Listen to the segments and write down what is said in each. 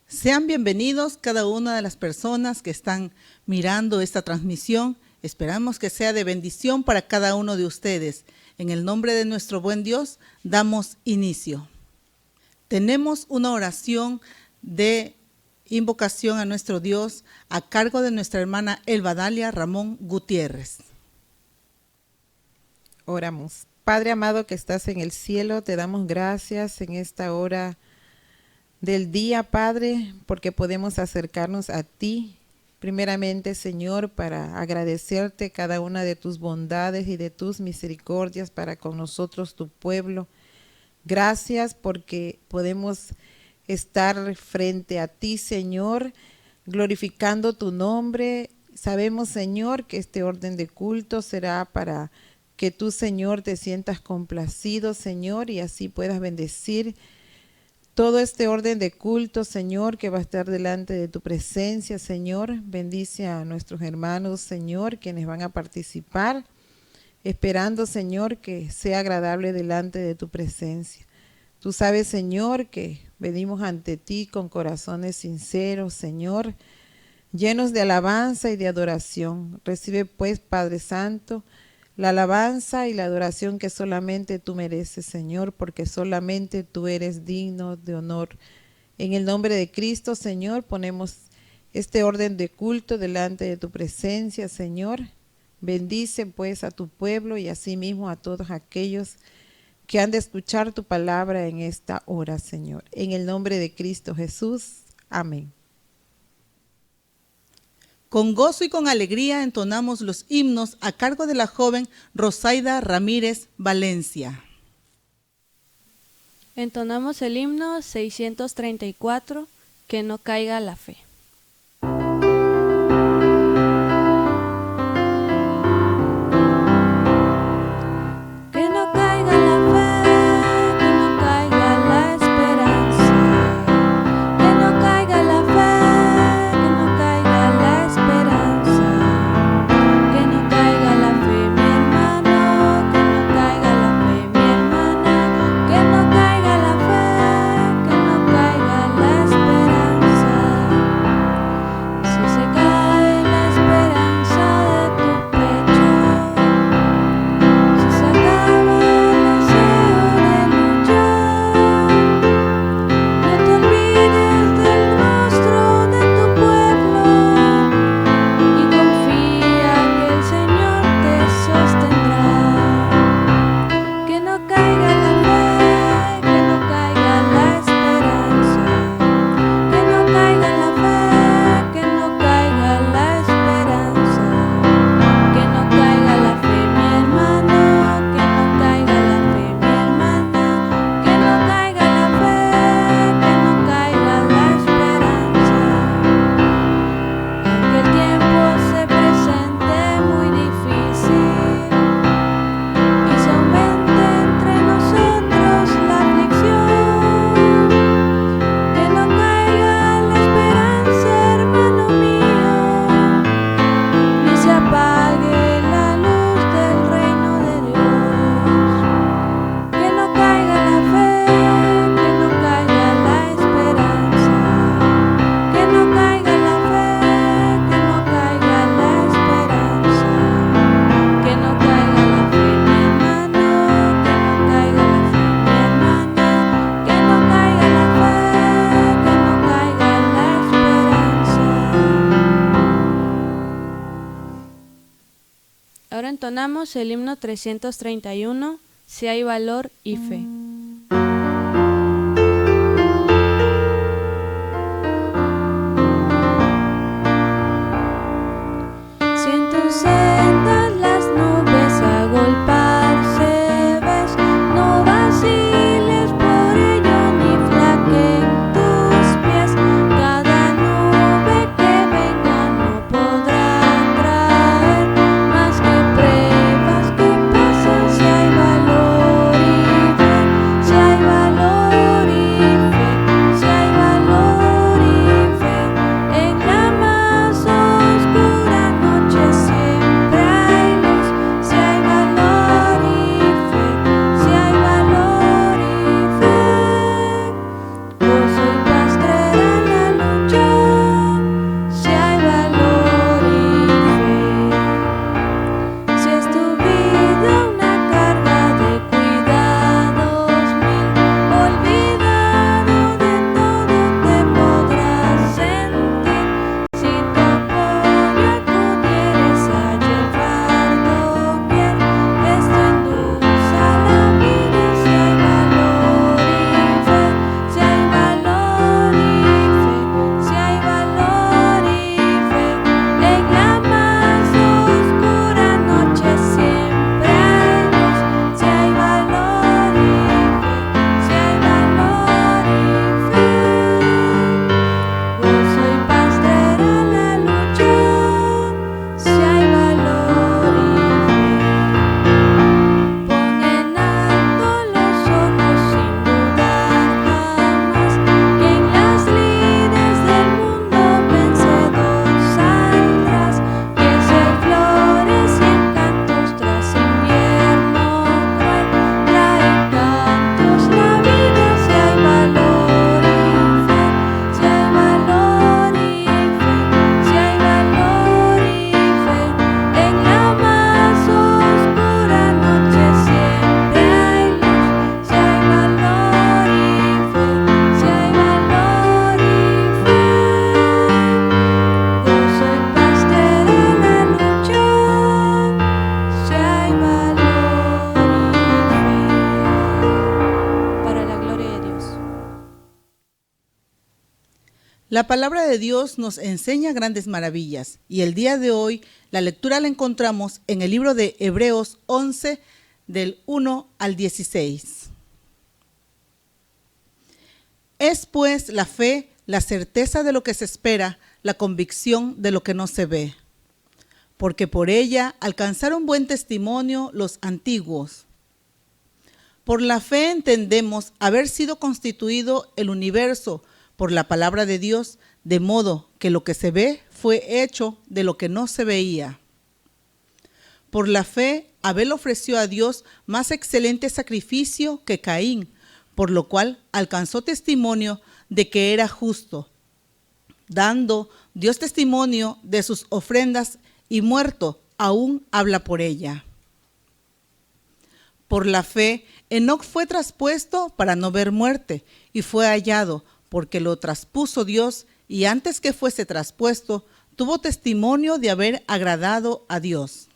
Sean bienvenidos cada una de las personas que están mirando esta transmisión. Esperamos que sea de bendición para cada uno de ustedes. En el nombre de nuestro buen Dios, damos inicio. Tenemos una oración de invocación a nuestro Dios a cargo de nuestra hermana Elba Dalia Ramón Gutiérrez. Oramos. Padre amado que estás en el cielo, te damos gracias en esta hora del día, Padre, porque podemos acercarnos a ti. Primeramente, Señor, para agradecerte cada una de tus bondades y de tus misericordias para con nosotros, tu pueblo. Gracias porque podemos estar frente a ti, Señor, glorificando tu nombre. Sabemos, Señor, que este orden de culto será para que tú, Señor, te sientas complacido, Señor, y así puedas bendecir todo este orden de culto, Señor, que va a estar delante de tu presencia, Señor. Bendice a nuestros hermanos, Señor, quienes van a participar, esperando, Señor, que sea agradable delante de tu presencia. Tú sabes, Señor, que venimos ante ti con corazones sinceros, Señor, llenos de alabanza y de adoración. Recibe, pues, Padre Santo, la alabanza y la adoración que solamente tú mereces, Señor, porque solamente tú eres digno de honor. En el nombre de Cristo, Señor, ponemos este orden de culto delante de tu presencia, Señor. Bendice, pues, a tu pueblo y asimismo a todos aquellos que han de escuchar tu palabra en esta hora, Señor. En el nombre de Cristo Jesús. Amén. Con gozo y con alegría entonamos los himnos a cargo de la joven Rosaida Ramírez Valencia. Entonamos el himno 634, Que no caiga la fe. Ahora entonamos el himno 331, Si hay valor y fe. Siento sendas las nubes agolparse, ves, no vaciles por ello ni flaqueen tus pies. Cada nube que venga no podrá traer más que pruebas que pasan si hay valor y fe. La palabra de Dios nos enseña grandes maravillas y el día de hoy la lectura la encontramos en el libro de Hebreos 11 del 1 al 16. Es pues la fe, la certeza de lo que se espera, la convicción de lo que no se ve. Porque por ella alcanzaron buen testimonio los antiguos. Por la fe entendemos haber sido constituido el universo por la palabra de Dios, de modo que lo que se ve fue hecho de lo que no se veía. Por la fe, Abel ofreció a Dios más excelente sacrificio que Caín, por lo cual alcanzó testimonio de que era justo, dando Dios testimonio de sus ofrendas y muerto, aún habla por ella. Por la fe, Enoc fue traspuesto para no ver muerte, y fue hallado, porque lo traspuso Dios, y antes que fuese traspuesto, tuvo testimonio de haber agradado a Dios.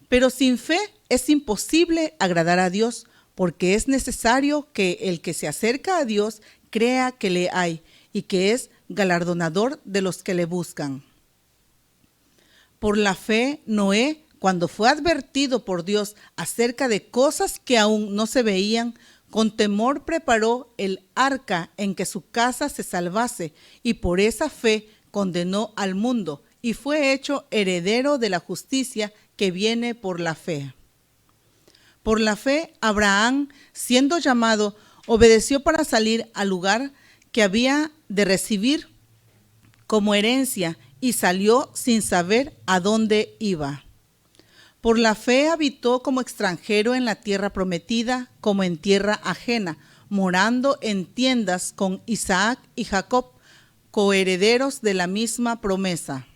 Pero sin fe es imposible agradar a Dios, porque es necesario que el que se acerca a Dios crea que le hay, y que es galardonador de los que le buscan. Por la fe, Noé, cuando fue advertido por Dios acerca de cosas que aún no se veían, con temor preparó el arca en que su casa se salvase, y por esa fe condenó al mundo, y fue hecho heredero de la justicia que viene por la fe. Por la fe, Abraham, siendo llamado, obedeció para salir al lugar que había de recibir como herencia, y salió sin saber a dónde iba. Por la fe habitó como extranjero en la tierra prometida, como en tierra ajena, morando en tiendas con Isaac y Jacob, coherederos de la misma promesa.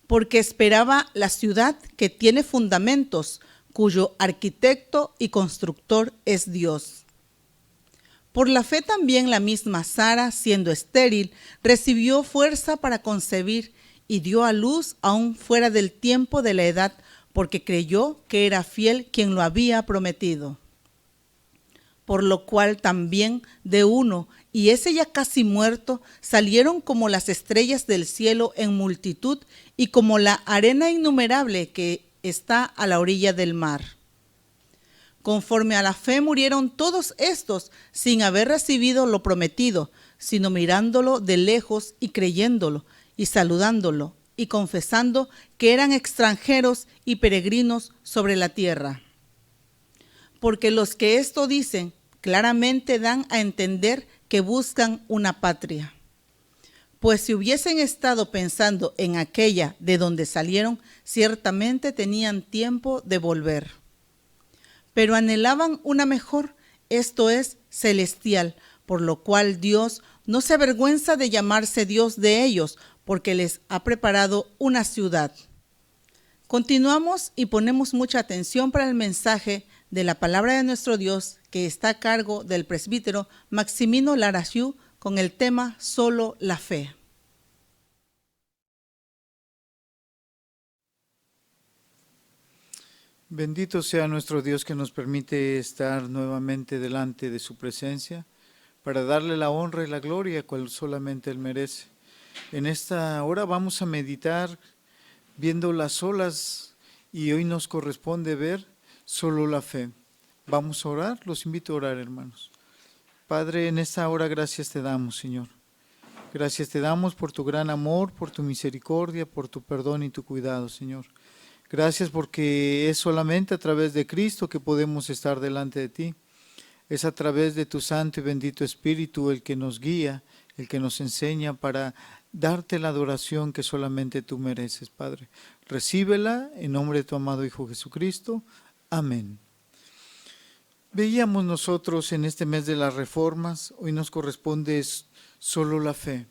Porque esperaba la ciudad que tiene fundamentos, cuyo arquitecto y constructor es Dios. Por la fe también la misma Sara, siendo estéril, recibió fuerza para concebir y dio a luz aún fuera del tiempo de la edad, porque creyó que era fiel quien lo había prometido. Por lo cual también de uno, y ese ya casi muerto, salieron como las estrellas del cielo en multitud y como la arena innumerable que está a la orilla del mar. Conforme a la fe murieron todos estos sin haber recibido lo prometido, sino mirándolo de lejos y creyéndolo y saludándolo y confesando que eran extranjeros y peregrinos sobre la tierra. Porque los que esto dicen claramente dan a entender que buscan una patria. Pues si hubiesen estado pensando en aquella de donde salieron, ciertamente tenían tiempo de volver. Pero anhelaban una mejor, esto es, celestial, por lo cual Dios no se avergüenza de llamarse Dios de ellos, porque les ha preparado una ciudad. Continuamos y ponemos mucha atención para el mensaje de la palabra de nuestro Dios, que está a cargo del presbítero Maximino Laraciú, con el tema Solo la Fe. Bendito sea nuestro Dios que nos permite estar nuevamente delante de su presencia para darle la honra y la gloria cual solamente Él merece. En esta hora vamos a meditar viendo las olas y hoy nos corresponde ver solo la fe. Vamos a orar, los invito a orar, hermanos. Padre, en esta hora gracias te damos, Señor. Gracias te damos por tu gran amor, por tu misericordia, por tu perdón y tu cuidado, Señor. Gracias porque es solamente a través de Cristo que podemos estar delante de ti. Es a través de tu Santo y bendito Espíritu el que nos guía, el que nos enseña para darte la adoración que solamente tú mereces, Padre. Recíbela en nombre de tu amado Hijo Jesucristo. Amén. Veíamos nosotros en este mes de las reformas, hoy nos corresponde solo la fe.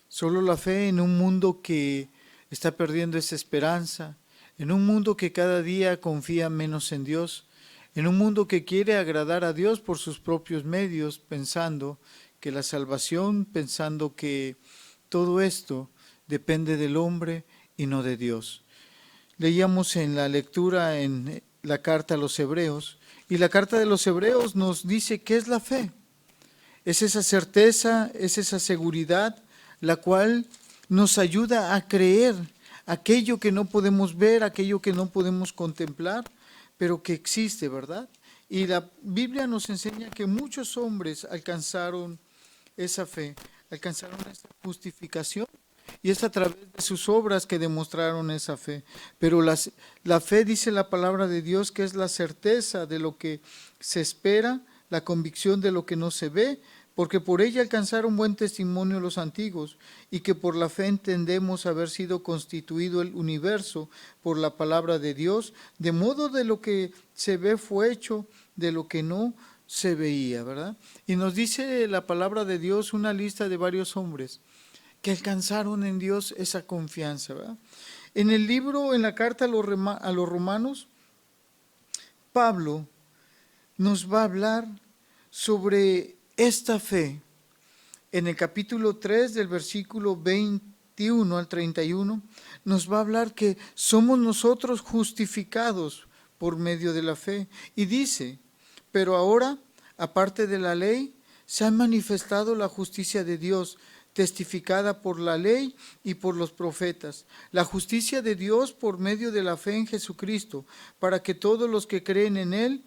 Solo la fe en un mundo que está perdiendo esa esperanza, en un mundo que cada día confía menos en Dios, en un mundo que quiere agradar a Dios por sus propios medios, pensando que la salvación, pensando que todo esto depende del hombre y no de Dios. Leíamos en la lectura en la carta a los Hebreos, y la carta de los Hebreos nos dice qué es la fe. Es esa certeza, es esa seguridad, la cual nos ayuda a creer aquello que no podemos ver, aquello que no podemos contemplar, pero que existe, ¿verdad? Y la Biblia nos enseña que muchos hombres alcanzaron esa fe, alcanzaron esa justificación, y es a través de sus obras que demostraron esa fe. Pero la fe, dice la palabra de Dios, que es la certeza de lo que se espera, la convicción de lo que no se ve, porque por ella alcanzaron buen testimonio los antiguos, y que por la fe entendemos haber sido constituido el universo por la palabra de Dios, de modo de lo que se ve fue hecho, de lo que no se veía, ¿verdad? Y nos dice la palabra de Dios una lista de varios hombres que alcanzaron en Dios esa confianza, ¿verdad? En el libro, en la carta a los Romanos, Pablo nos va a hablar sobre esta fe. En el capítulo 3, del versículo 21 al 31, nos va a hablar que somos nosotros justificados por medio de la fe. Y dice, pero ahora, aparte de la ley, se ha manifestado la justicia de Dios, testificada por la ley y por los profetas, la justicia de Dios por medio de la fe en Jesucristo, para que todos los que creen en Él,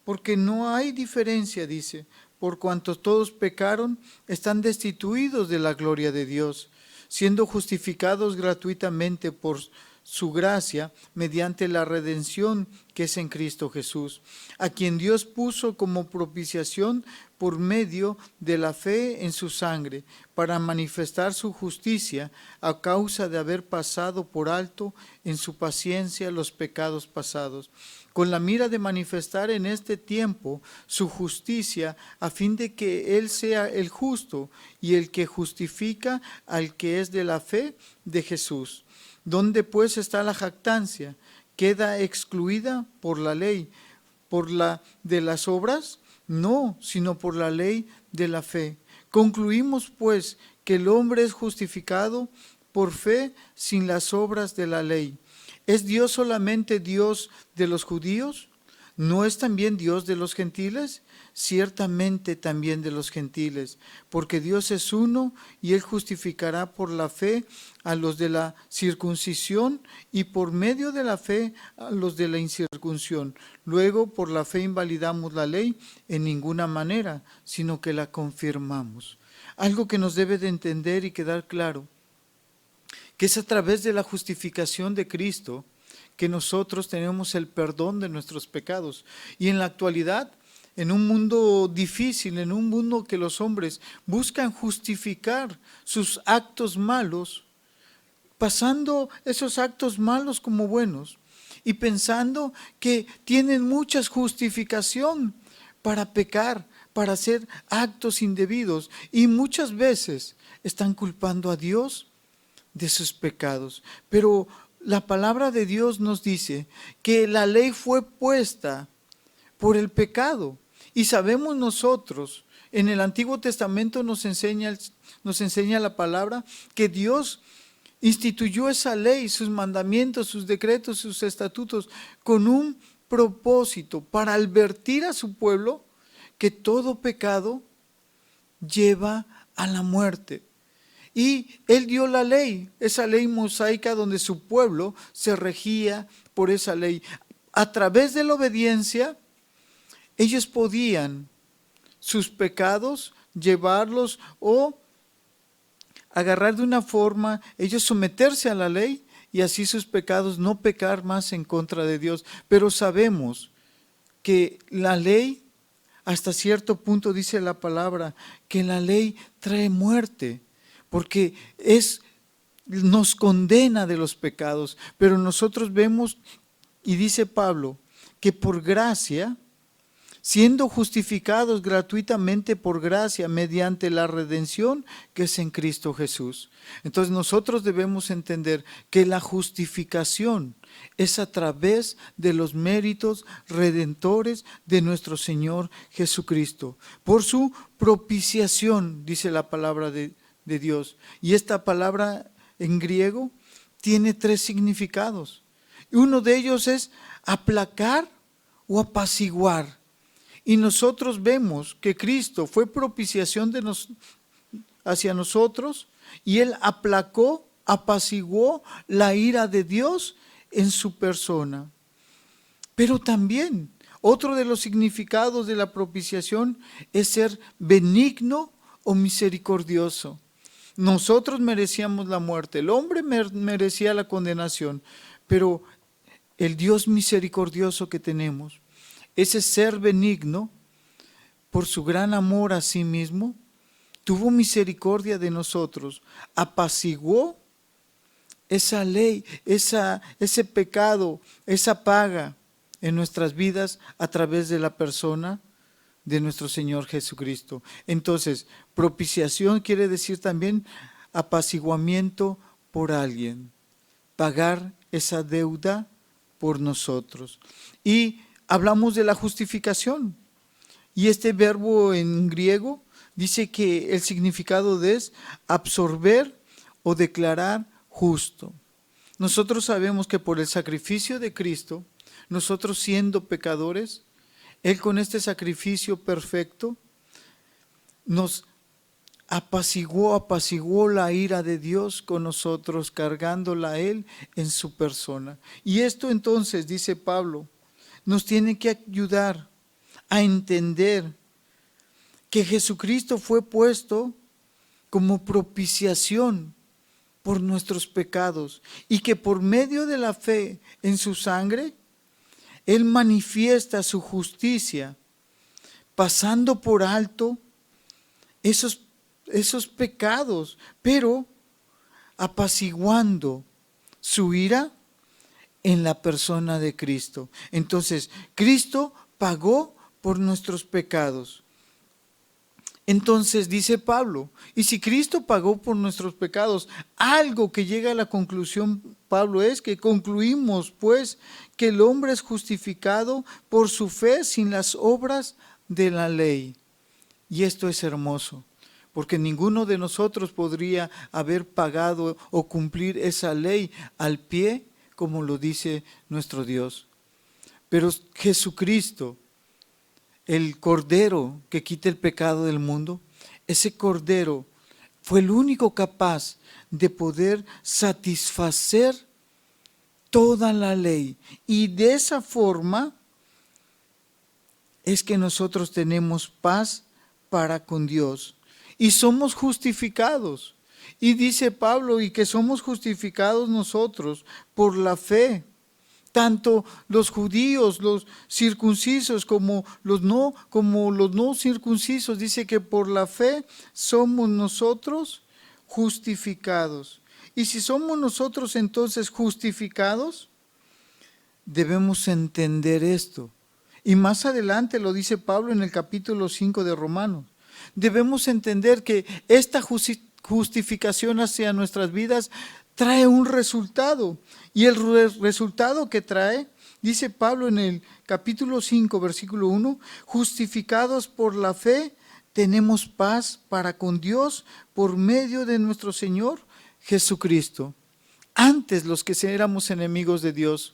porque no hay diferencia, dice, por cuanto todos pecaron, están destituidos de la gloria de Dios, siendo justificados gratuitamente por su gracia, mediante la redención que es en Cristo Jesús, a quien Dios puso como propiciación por medio de la fe en su sangre, para manifestar su justicia a causa de haber pasado por alto en su paciencia los pecados pasados, con la mira de manifestar en este tiempo su justicia, a fin de que Él sea el justo y el que justifica al que es de la fe de Jesús. ¿Dónde pues está la jactancia? ¿Queda excluida por la ley, por la de las obras? No, sino por la ley de la fe. Concluimos pues que el hombre es justificado por fe sin las obras de la ley. ¿Es Dios solamente Dios de los judíos? ¿No es también Dios de los gentiles? Ciertamente también de los gentiles, porque Dios es uno y Él justificará por la fe a los de la circuncisión y por medio de la fe a los de la incircuncisión. Luego, por la fe invalidamos la ley en ninguna manera, sino que la confirmamos. Algo que nos debe de entender y quedar claro, que es a través de la justificación de Cristo que nosotros tenemos el perdón de nuestros pecados. Y en la actualidad, en un mundo difícil, en un mundo que los hombres buscan justificar sus actos malos, pasando esos actos malos como buenos y pensando que tienen mucha justificación para pecar, para hacer actos indebidos, y muchas veces están culpando a Dios de sus pecados. Pero la palabra de Dios nos dice que la ley fue puesta por el pecado. Y sabemos nosotros, en el Antiguo Testamento nos enseña la palabra, que Dios instituyó esa ley, sus mandamientos, sus decretos, sus estatutos, con un propósito, para advertir a su pueblo que todo pecado lleva a la muerte. Y Él dio la ley, esa ley mosaica donde su pueblo se regía por esa ley. A través de la obediencia, ellos podían sus pecados llevarlos o agarrar de una forma, ellos someterse a la ley y así sus pecados no pecar más en contra de Dios. Pero sabemos que la ley, hasta cierto punto dice la palabra, que la ley trae muerte, porque nos condena de los pecados. Pero nosotros vemos, y dice Pablo, que por gracia, siendo justificados gratuitamente por gracia mediante la redención que es en Cristo Jesús. Entonces nosotros debemos entender que la justificación es a través de los méritos redentores de nuestro Señor Jesucristo, por su propiciación, dice la palabra de Dios. Y esta palabra en griego tiene 3 significados. Y uno de ellos es aplacar o apaciguar. y nosotros vemos que Cristo fue propiciación hacia nosotros y Él apaciguó la ira de Dios en su persona. Pero también otro de los significados de la propiciación es ser benigno o misericordioso. Nosotros merecíamos la muerte, el hombre merecía la condenación, pero el Dios misericordioso que tenemos, ese ser benigno, por su gran amor a sí mismo, tuvo misericordia de nosotros, apaciguó esa ley, ese pecado, esa paga en nuestras vidas a través de la persona de nuestro Señor Jesucristo. Entonces, propiciación quiere decir también apaciguamiento por alguien, pagar esa deuda por nosotros. Y hablamos de la justificación. Y este verbo en griego dice que el significado es absorber o declarar justo. Nosotros sabemos que por el sacrificio de Cristo, nosotros siendo pecadores, Él con este sacrificio perfecto nos apaciguó la ira de Dios con nosotros, cargándola a Él en su persona. Y esto entonces, dice Pablo, nos tiene que ayudar a entender que Jesucristo fue puesto como propiciación por nuestros pecados y que por medio de la fe en su sangre, Él manifiesta su justicia, pasando por alto esos pecados, pero apaciguando su ira en la persona de Cristo. Entonces, Cristo pagó por nuestros pecados. Entonces dice Pablo, y si Cristo pagó por nuestros pecados, algo que llega a la conclusión, Pablo, es que concluimos pues que el hombre es justificado por su fe sin las obras de la ley. Y esto es hermoso, porque ninguno de nosotros podría haber pagado o cumplir esa ley al pie, como lo dice nuestro Dios. Pero Jesucristo, el Cordero que quita el pecado del mundo, ese Cordero fue el único capaz de poder satisfacer toda la ley. Y de esa forma es que nosotros tenemos paz para con Dios. Y somos justificados. Y dice Pablo, y que somos justificados nosotros por la fe. Tanto los judíos, los circuncisos, como los no circuncisos, dice que por la fe somos nosotros justificados. Y si somos nosotros entonces justificados, debemos entender esto. Y más adelante lo dice Pablo en el capítulo 5 de Romanos. Debemos entender que esta justificación hacia nuestras vidas trae un resultado. Y el resultado que trae, dice Pablo en el capítulo 5, versículo 1, justificados por la fe, tenemos paz para con Dios por medio de nuestro Señor Jesucristo. Antes los que éramos enemigos de Dios,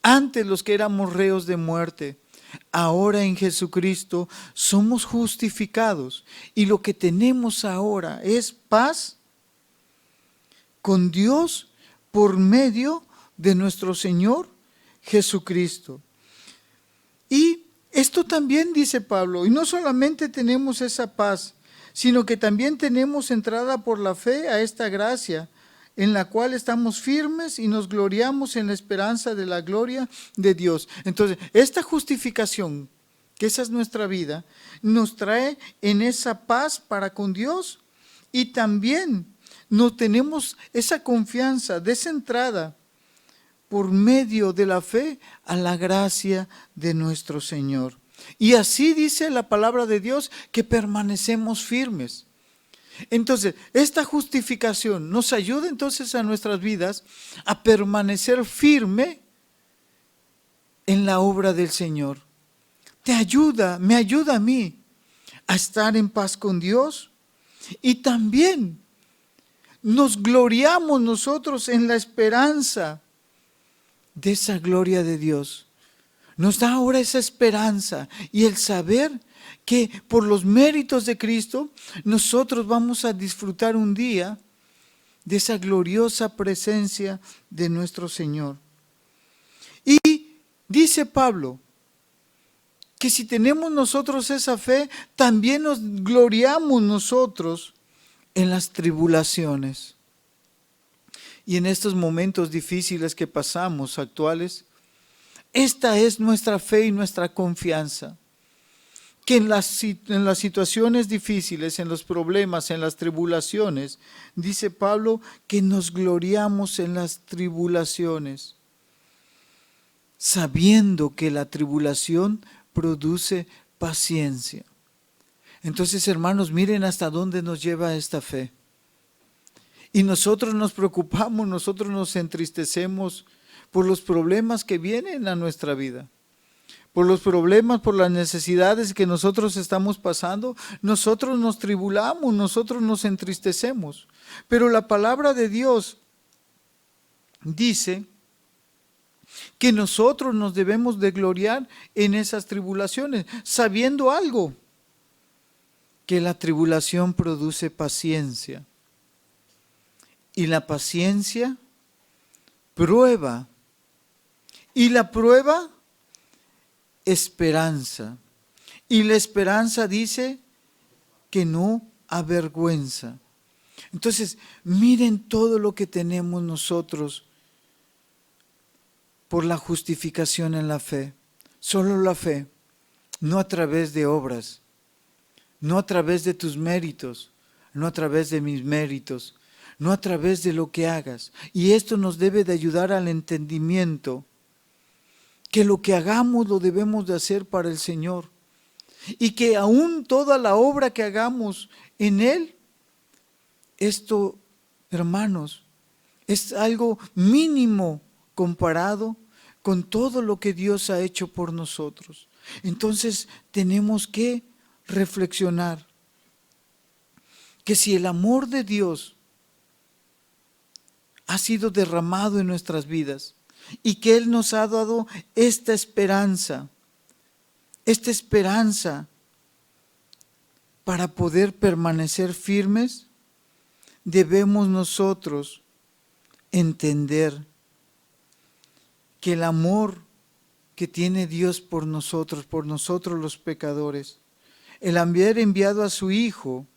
antes los que éramos reos de muerte, ahora en Jesucristo somos justificados. Y lo que tenemos ahora es paz con Dios por medio de nuestro Señor Jesucristo. Y esto también dice Pablo, y no solamente tenemos esa paz, sino que también tenemos entrada por la fe a esta gracia, en la cual estamos firmes y nos gloriamos en la esperanza de la gloria de Dios. Entonces, esta justificación, que esa es nuestra vida, nos trae en esa paz para con Dios y también no tenemos esa confianza de esa entrada por medio de la fe a la gracia de nuestro Señor. Y así dice la palabra de Dios que permanecemos firmes. Entonces, esta justificación nos ayuda entonces a nuestras vidas a permanecer firme en la obra del Señor. Me ayuda a mí a estar en paz con Dios y también nos gloriamos nosotros en la esperanza de esa gloria de Dios. nos da ahora esa esperanza y el saber que por los méritos de Cristo nosotros vamos a disfrutar un día de esa gloriosa presencia de nuestro Señor. Y dice Pablo que si tenemos nosotros esa fe, también nos gloriamos nosotros en las tribulaciones. Y en estos momentos difíciles que pasamos actuales, esta es nuestra fe y nuestra confianza. Que en las situaciones difíciles, en los problemas, en las tribulaciones, dice Pablo que nos gloriamos en las tribulaciones, sabiendo que la tribulación produce paciencia. Entonces, hermanos, miren hasta dónde nos lleva esta fe. Y nosotros nos preocupamos, nosotros nos entristecemos por los problemas que vienen a nuestra vida. Por los problemas, por las necesidades que nosotros estamos pasando, nosotros nos tribulamos, nosotros nos entristecemos. Pero la palabra de Dios dice que nosotros nos debemos de gloriar en esas tribulaciones, sabiendo algo, que la tribulación produce paciencia. Y la paciencia prueba. Y la prueba esperanza. Y la esperanza dice que no avergüenza. Entonces, miren todo lo que tenemos nosotros por la justificación en la fe. Solo la fe, no a través de obras, no a través de tus méritos, no a través de mis méritos, no a través de lo que hagas. Y esto nos debe de ayudar al entendimiento que lo que hagamos lo debemos de hacer para el Señor. Y que aún toda la obra que hagamos en Él, esto, hermanos, es algo mínimo comparado con todo lo que Dios ha hecho por nosotros. Entonces tenemos que reflexionar que si el amor de Dios ha sido derramado en nuestras vidas y que Él nos ha dado esta esperanza para poder permanecer firmes, debemos nosotros entender que el amor que tiene Dios por nosotros los pecadores, el haber enviado a su Hijo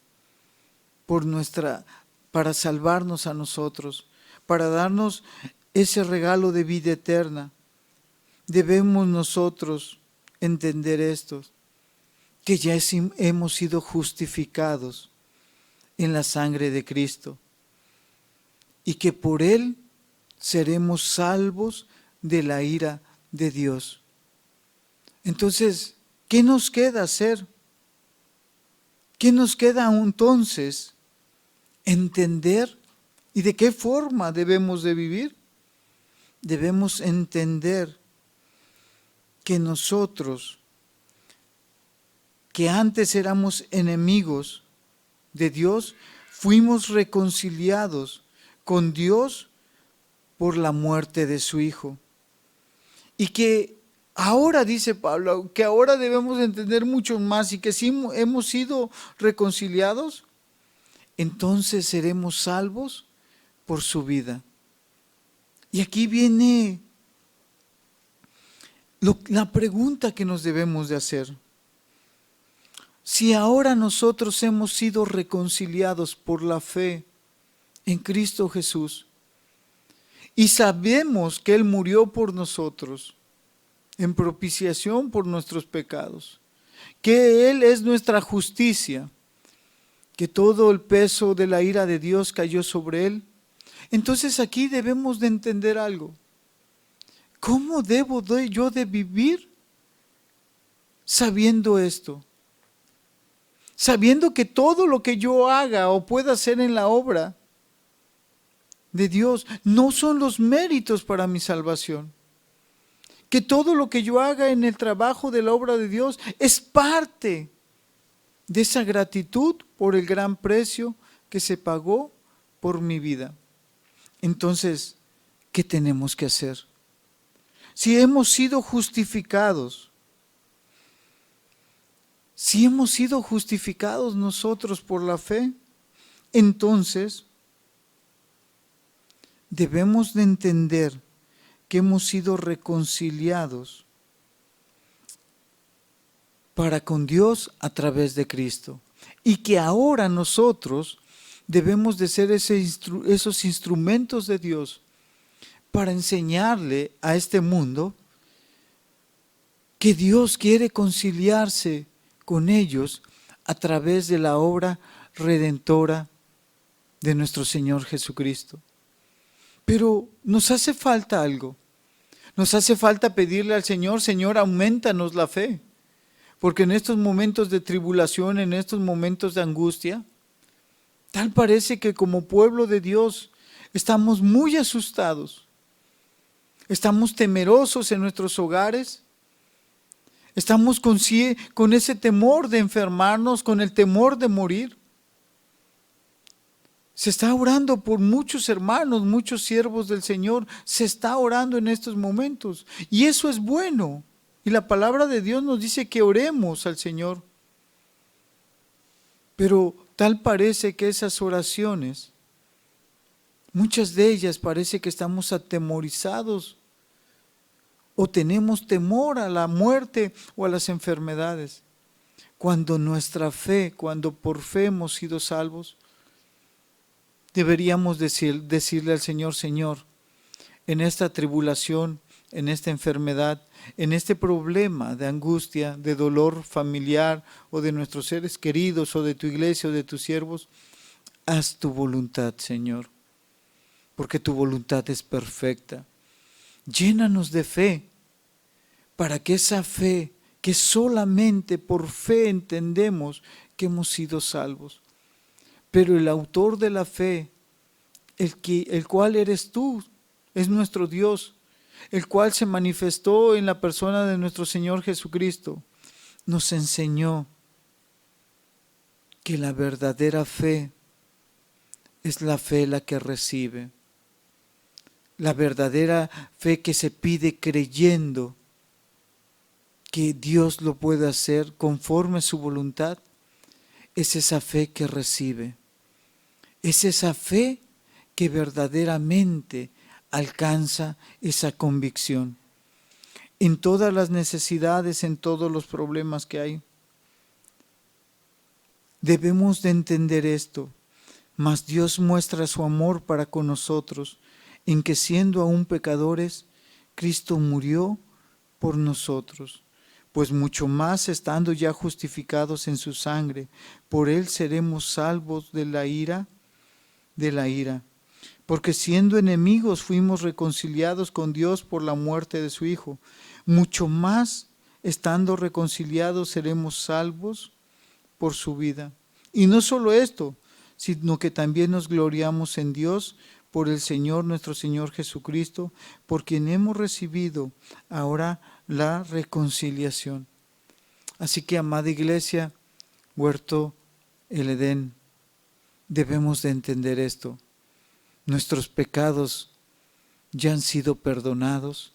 para salvarnos a nosotros, para darnos ese regalo de vida eterna, debemos nosotros entender esto, que ya hemos sido justificados en la sangre de Cristo y que por Él seremos salvos de la ira de Dios. Entonces, ¿qué nos queda hacer? ¿Qué nos queda entonces entender y de qué forma debemos de vivir? Debemos entender que nosotros, que antes éramos enemigos de Dios, fuimos reconciliados con Dios por la muerte de su Hijo. Y que ahora, dice Pablo, que ahora debemos entender mucho más y que si hemos sido reconciliados, entonces seremos salvos por su vida. Y aquí viene la pregunta que nos debemos de hacer. Si ahora nosotros hemos sido reconciliados por la fe en Cristo Jesús y sabemos que Él murió por nosotros en propiciación por nuestros pecados, que Él es nuestra justicia, que todo el peso de la ira de Dios cayó sobre Él, entonces aquí debemos de entender algo. ¿Cómo debo yo de vivir sabiendo esto? Sabiendo que todo lo que yo haga o pueda hacer en la obra de Dios no son los méritos para mi salvación. Que todo lo que yo haga en el trabajo de la obra de Dios es parte de esa gratitud por el gran precio que se pagó por mi vida. Entonces, ¿qué tenemos que hacer? si hemos sido justificados, si hemos sido justificados nosotros por la fe, entonces debemos de entender que hemos sido reconciliados para con Dios a través de Cristo. Y que ahora nosotros debemos de ser esos instrumentos de Dios para enseñarle a este mundo que Dios quiere conciliarse con ellos a través de la obra redentora de nuestro Señor Jesucristo. Pero nos hace falta algo. Nos hace falta pedirle al Señor, Señor, aumentanos la fe. Porque en estos momentos de tribulación, en estos momentos de angustia, tal parece que como pueblo de Dios estamos muy asustados. Estamos temerosos en nuestros hogares. Estamos con ese temor de enfermarnos, con el temor de morir. Se está orando por muchos hermanos, muchos siervos del Señor. Se está orando en estos momentos. Y eso es bueno. Y la palabra de Dios nos dice que oremos al Señor. Pero tal parece que esas oraciones, muchas de ellas parece que estamos atemorizados o tenemos temor a la muerte o a las enfermedades. Cuando nuestra fe, cuando por fe hemos sido salvos, deberíamos decirle al Señor, Señor, en esta tribulación, en esta enfermedad, en este problema de angustia, de dolor familiar o de nuestros seres queridos o de tu iglesia o de tus siervos, haz tu voluntad, Señor, porque tu voluntad es perfecta. Llénanos de fe, para que esa fe, que solamente por fe entendemos que hemos sido salvos. Pero el autor de la fe, el cual eres tú, es nuestro Dios, el cual se manifestó en la persona de nuestro Señor Jesucristo, nos enseñó que la verdadera fe es la fe la que recibe. La verdadera fe que se pide creyendo que Dios lo puede hacer conforme a su voluntad, es esa fe que recibe. Es esa fe que verdaderamente alcanza esa convicción. En todas las necesidades, en todos los problemas que hay, debemos de entender esto. Mas Dios muestra su amor para con nosotros, en que siendo aún pecadores, Cristo murió por nosotros. Pues mucho más estando ya justificados en su sangre, por él seremos salvos de la ira. Porque siendo enemigos fuimos reconciliados con Dios por la muerte de su Hijo. Mucho más estando reconciliados seremos salvos por su vida. Y no solo esto, sino que también nos gloriamos en Dios por el Señor, nuestro Señor Jesucristo, por quien hemos recibido ahora la reconciliación. Así que, amada iglesia, Huerto El Edén, debemos de entender esto. Nuestros pecados ya han sido perdonados.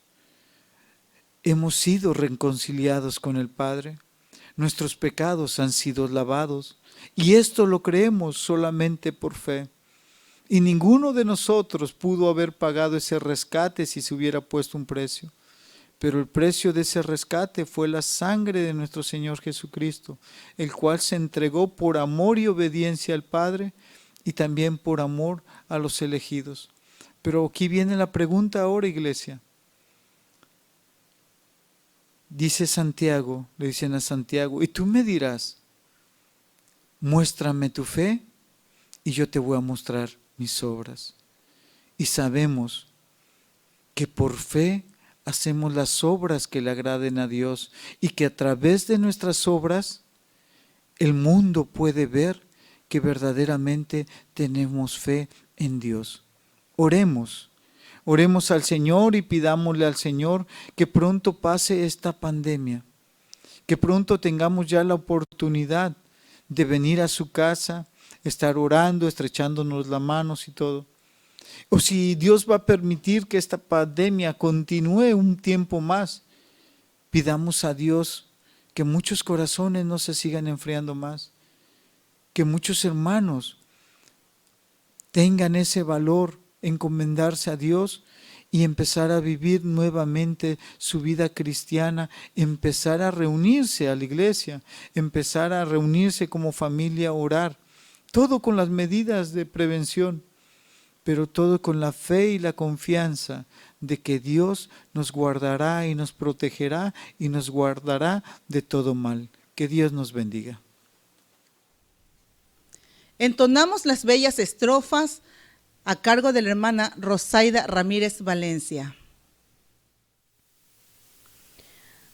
Hemos sido reconciliados con el Padre. Nuestros pecados han sido lavados. Y esto lo creemos solamente por fe. Y ninguno de nosotros pudo haber pagado ese rescate si se hubiera puesto un precio. Pero el precio de ese rescate fue la sangre de nuestro Señor Jesucristo, el cual se entregó por amor y obediencia al Padre y también por amor a los elegidos. Pero aquí viene la pregunta ahora, iglesia. Dice Santiago, le dicen a Santiago, y tú me dirás, muéstrame tu fe y yo te voy a mostrar mis obras. Y sabemos que por fe hacemos las obras que le agraden a Dios y que a través de nuestras obras el mundo puede ver que verdaderamente tenemos fe en Dios. Oremos al Señor y pidámosle al Señor que pronto pase esta pandemia, que pronto tengamos ya la oportunidad de venir a su casa, estar orando, estrechándonos las manos y todo. o si Dios va a permitir que esta pandemia continúe un tiempo más, pidamos a Dios que muchos corazones no se sigan enfriando más, que muchos hermanos tengan ese valor, encomendarse a Dios y empezar a vivir nuevamente su vida cristiana, empezar a reunirse a la iglesia, empezar a reunirse como familia a orar, todo con las medidas de prevención, pero todo con la fe y la confianza de que Dios nos guardará y nos protegerá y nos guardará de todo mal. Que Dios nos bendiga. Entonamos las bellas estrofas a cargo de la hermana Rosaida Ramírez Valencia.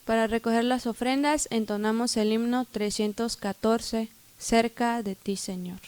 Para recoger las ofrendas, entonamos el himno 314, Cerca de ti, Señor.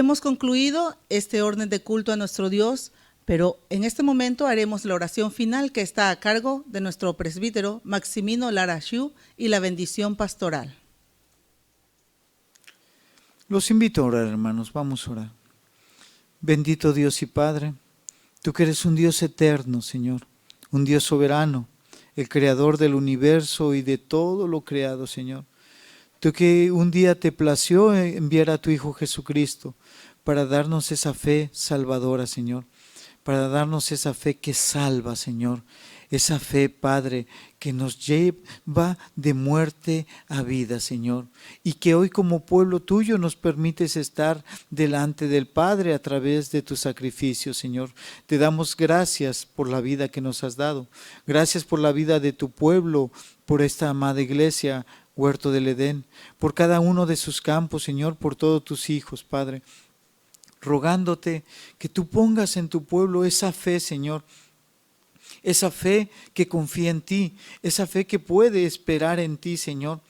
Hemos concluido este orden de culto a nuestro Dios, pero en este momento haremos la oración final que está a cargo de nuestro presbítero Maximino Lara Xiu y la bendición pastoral. Los invito a orar, hermanos, vamos a orar. Bendito Dios y Padre, tú que eres un Dios eterno, Señor, un Dios soberano, el creador del universo y de todo lo creado, Señor. Tú que un día te plació enviar a tu Hijo Jesucristo para darnos esa fe salvadora, Señor, para darnos esa fe que salva, Señor, esa fe, Padre, que nos lleva de muerte a vida, Señor, y que hoy como pueblo tuyo nos permites estar delante del Padre a través de tu sacrificio, Señor. Te damos gracias por la vida que nos has dado, gracias por la vida de tu pueblo, por esta amada iglesia, Huerto del Edén, por cada uno de sus campos, Señor, por todos tus hijos, Padre, rogándote que tú pongas en tu pueblo esa fe, Señor, esa fe que confía en ti, esa fe que puede esperar en ti, Señor,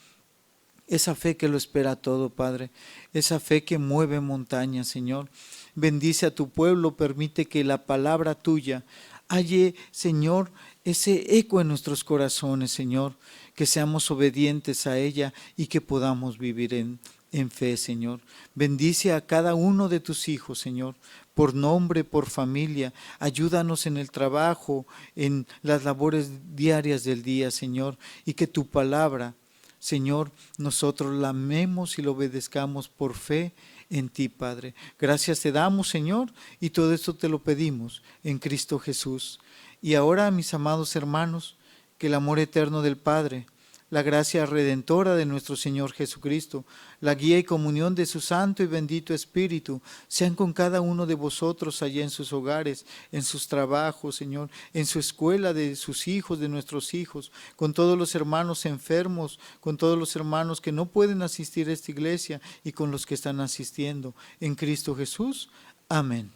esa fe que lo espera todo, Padre, esa fe que mueve montañas, Señor. Bendice a tu pueblo, permite que la palabra tuya halle, Señor, ese eco en nuestros corazones, Señor, que seamos obedientes a ella y que podamos vivir en fe, Señor. Bendice a cada uno de tus hijos, Señor, por nombre, por familia. Ayúdanos en el trabajo, en las labores diarias del día, Señor, y que tu palabra, Señor, nosotros la amemos y la obedezcamos por fe en ti, Padre. Gracias te damos, Señor, y todo esto te lo pedimos en Cristo Jesús. Y ahora, mis amados hermanos, que el amor eterno del Padre, la gracia redentora de nuestro Señor Jesucristo, la guía y comunión de su Santo y bendito Espíritu, sean con cada uno de vosotros allá en sus hogares, en sus trabajos, Señor, en su escuela de sus hijos, de nuestros hijos, con todos los hermanos enfermos, con todos los hermanos que no pueden asistir a esta iglesia y con los que están asistiendo. En Cristo Jesús. Amén.